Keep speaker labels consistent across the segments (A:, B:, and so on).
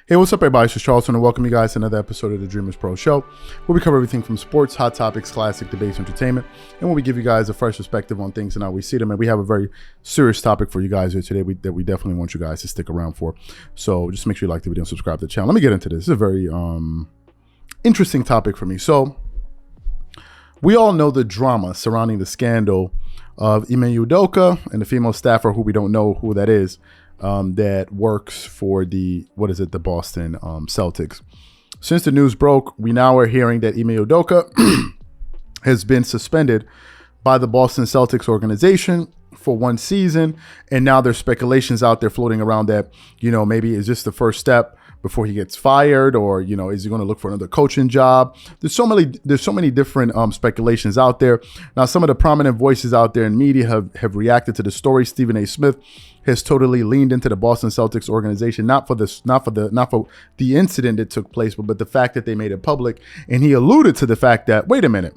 A: Hey, what's up, everybody? It's Charleston, and welcome you guys to another episode of the Dreamerspro Show, where we cover everything from sports, hot topics, classic debates, entertainment, and where we give you guys a fresh perspective on things and how we see them. And we have a very serious topic for you guys here today that we definitely want you guys to stick around for. So just make sure you like the video and subscribe to the channel. Let me get into this. This is a very interesting topic for me. So we all know the drama surrounding the scandal of Ime Udoka and the female staffer who we don't know who that is. That works for the Boston Celtics. Since the news broke, we now are hearing that Ime Udoka has been suspended by the Boston Celtics organization for 1 season, and now there's speculations out there floating around that, maybe is this the first step before he gets fired, or is he going to look for another coaching job? There's so many different speculations out there. Now, some of the prominent voices out there in media have reacted to the story. Stephen A. Smith has totally leaned into the Boston Celtics organization, not for the incident that took place, but the fact that they made it public. And he alluded to the fact that, wait a minute,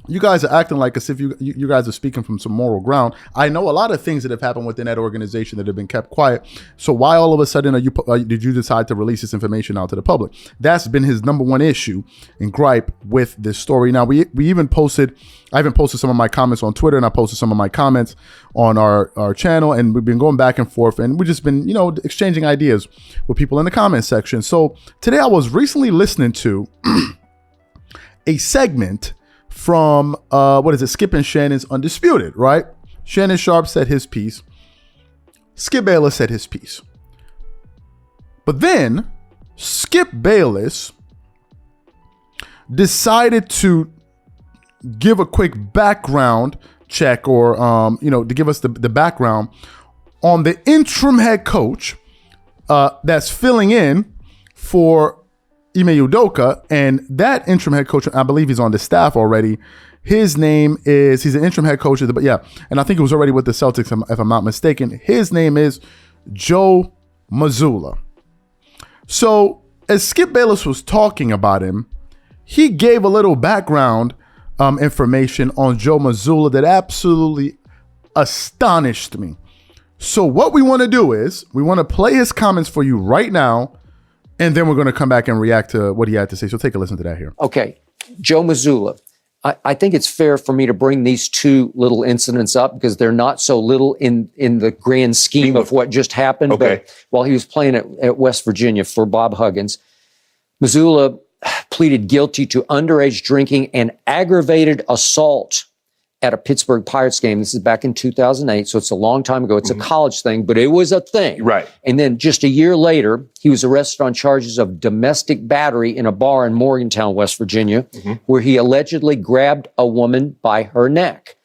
A: you guys are acting like as if you guys are speaking from some moral ground. I know a lot of things that have happened within that organization that have been kept quiet. So why all of a sudden did you decide to release this information out to the public? That's been his number one issue and gripe with this story. Now, I even posted some of my comments on Twitter, and I posted some of my comments on our channel, and we've been going back and forth, and we've just been, exchanging ideas with people in the comment section. So today I was recently listening to a segment from Skip and Shannon's Undisputed, right? Shannon Sharpe said his piece. Skip Bayless said his piece. But then Skip Bayless decided to give a quick background check, or to give us the background on the interim head coach that's filling in for Ime Udoka, and that interim head coach, I believe he's on the staff already. He's an interim head coach, and I think he was already with the Celtics, if I'm not mistaken. His name is Joe Mazzulla. So as Skip Bayless was talking about him, he gave a little background information on Joe Mazzulla that absolutely astonished me. So what we want to do is we want to play his comments for you right now, and then we're going to come back and react to what he had to say. So take a listen to that here.
B: Okay, Joe Mazzulla. I think it's fair for me to bring these two little incidents up because they're not so little in the grand scheme of what just happened.
C: Okay.
B: But while he was playing at West Virginia for Bob Huggins, Mazzulla pleaded guilty to underage drinking and aggravated assault at a Pittsburgh Pirates game. This is back in 2008, so it's a long time ago. It's a college thing, but it was a thing.
C: Right.
B: And then just a year later, he was arrested on charges of domestic battery in a bar in Morgantown, West Virginia, where he allegedly grabbed a woman by her neck.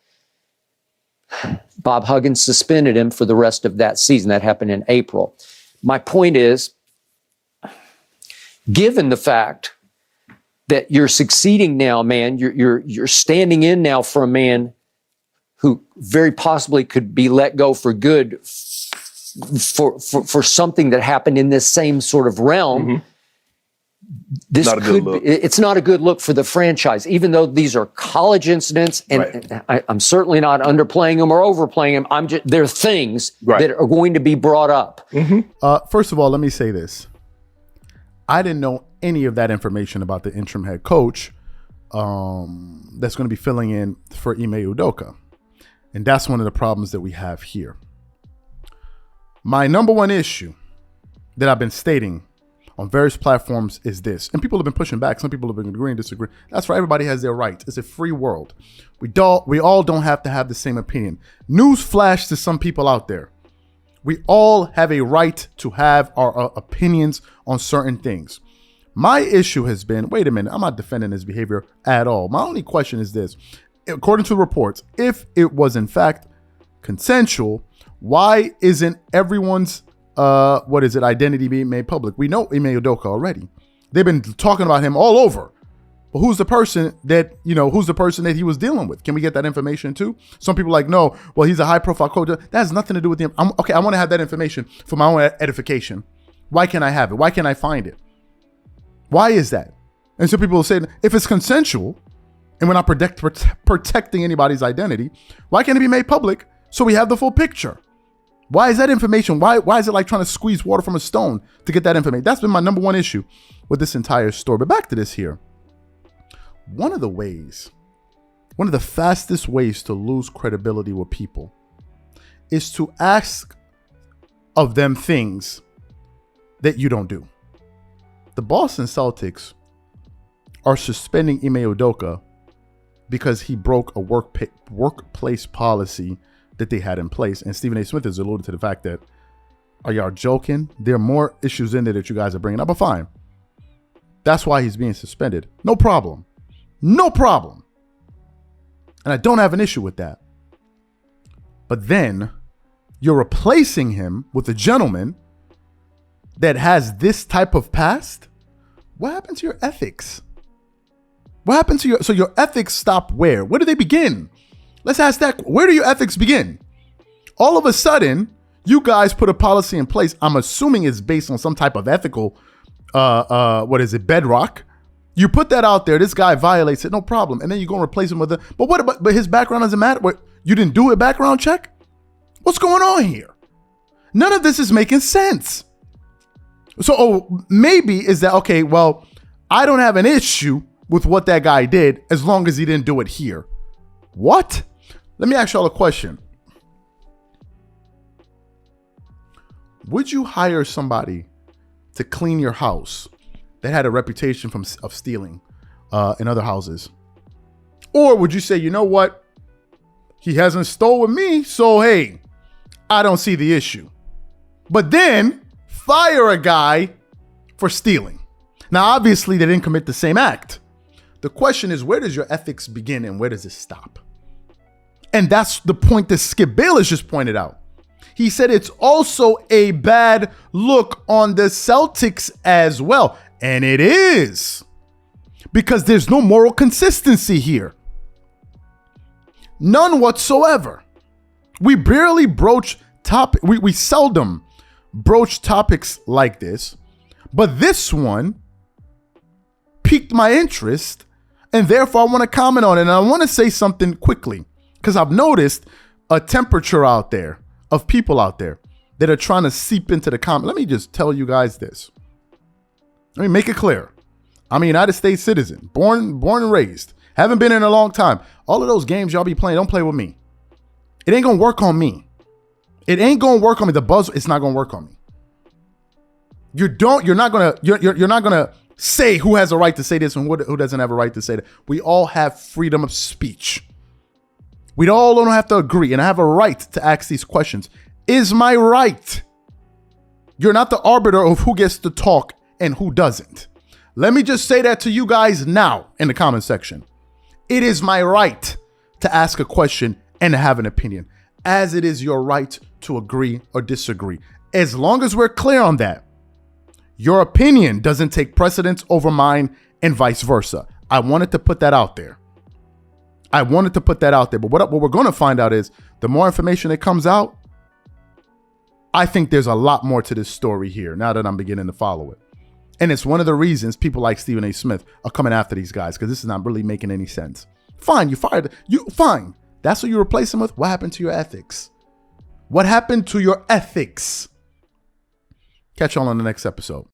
B: Bob Huggins suspended him for the rest of that season. That happened in April. My point is, given the fact that you're succeeding now, man, you're standing in now for a man who very possibly could be let go for good for something that happened in this same sort of realm. It's not a good look for the franchise, even though these are college incidents, and I'm certainly not underplaying them or overplaying them. They're things that are going to be brought up.
A: First of all, let me say this. I didn't know any of that information about the interim head coach that's going to be filling in for Ime Udoka. And that's one of the problems that we have here. My number one issue that I've been stating on various platforms is this, and people have been pushing back. Some people have been agreeing, disagreeing. That's right. Everybody has their rights. It's a free world. We all don't have to have the same opinion. News flash to some people out there. We all have a right to have our opinions on certain things. My issue has been, wait a minute, I'm not defending his behavior at all. My only question is this. According to reports, if it was in fact consensual, why isn't everyone's identity being made public? We know Ime Udoka already. They've been talking about him all over. But who's the person that he was dealing with? Can we get that information too? Some people are like, no, well, he's a high profile coach. That has nothing to do with him. I want to have that information for my own edification. Why can't I have it? Why can't I find it? Why is that? And so people will say, if it's consensual and we're not protecting anybody's identity, why can't it be made public so we have the full picture? Why is that information? Why is it like trying to squeeze water from a stone to get that information? That's been my number one issue with this entire story. But back to this here. One of the fastest ways to lose credibility with people is to ask of them things that you don't do. The Boston Celtics are suspending Ime Udoka because he broke a workplace policy that they had in place. And Stephen A. Smith has alluded to the fact that, are y'all joking? There are more issues in there that you guys are bringing up, but fine. That's why he's being suspended. No problem. No problem. And I don't have an issue with that. But then you're replacing him with a gentleman that has this type of past. What happened to your ethics? What happened to your ethics stop where? Where do they begin? Let's ask that. Where do your ethics begin? All of a sudden, you guys put a policy in place. I'm assuming it's based on some type of ethical, bedrock. You put that out there. This guy violates it. No problem. And then you go and replace him with a, but his background doesn't matter. What, you didn't do a background check? What's going on here? None of this is making sense. So maybe is that, okay, well, I don't have an issue with what that guy did as long as he didn't do it here. What? Let me ask y'all a question. Would you hire somebody to clean your house that had a reputation of stealing in other houses? Or would you say, you know what? He hasn't stolen me, so hey, I don't see the issue. But then fire a guy for stealing. Now, obviously, they didn't commit the same act. The question is, where does your ethics begin and where does it stop? And that's the point that Skip Bayless just pointed out. He said it's also a bad look on the Celtics as well. And it is. Because there's no moral consistency here. None whatsoever. We barely broach topic. We seldom broach topics like this. But this one piqued my interest. And therefore, I want to comment on it. And I want to say something quickly. Because I've noticed a temperature out there of people out there that are trying to seep into the comment. Let me just tell you guys this. Let me make it clear. I'm a United States citizen, born and raised. Haven't been in a long time. All of those games y'all be playing, don't play with me. It ain't gonna work on me. It ain't gonna work on me. The buzz, it's not gonna work on me. You're not gonna say who has a right to say this and who doesn't have a right to say that. We all have freedom of speech. We all don't have to agree, and I have a right to ask these questions. Is my right? You're not the arbiter of who gets to talk and who doesn't. Let me just say that to you guys now in the comment section. It is my right to ask a question and to have an opinion, as it is your right to agree or disagree. As long as we're clear on that, your opinion doesn't take precedence over mine and vice versa. I wanted to put that out there. But what we're going to find out is the more information that comes out, I think there's a lot more to this story here now that I'm beginning to follow it. And it's one of the reasons people like Stephen A. Smith are coming after these guys, because this is not really making any sense. Fine, you fired. Fine. That's what you replace him with. What happened to your ethics? What happened to your ethics? Catch y'all on the next episode.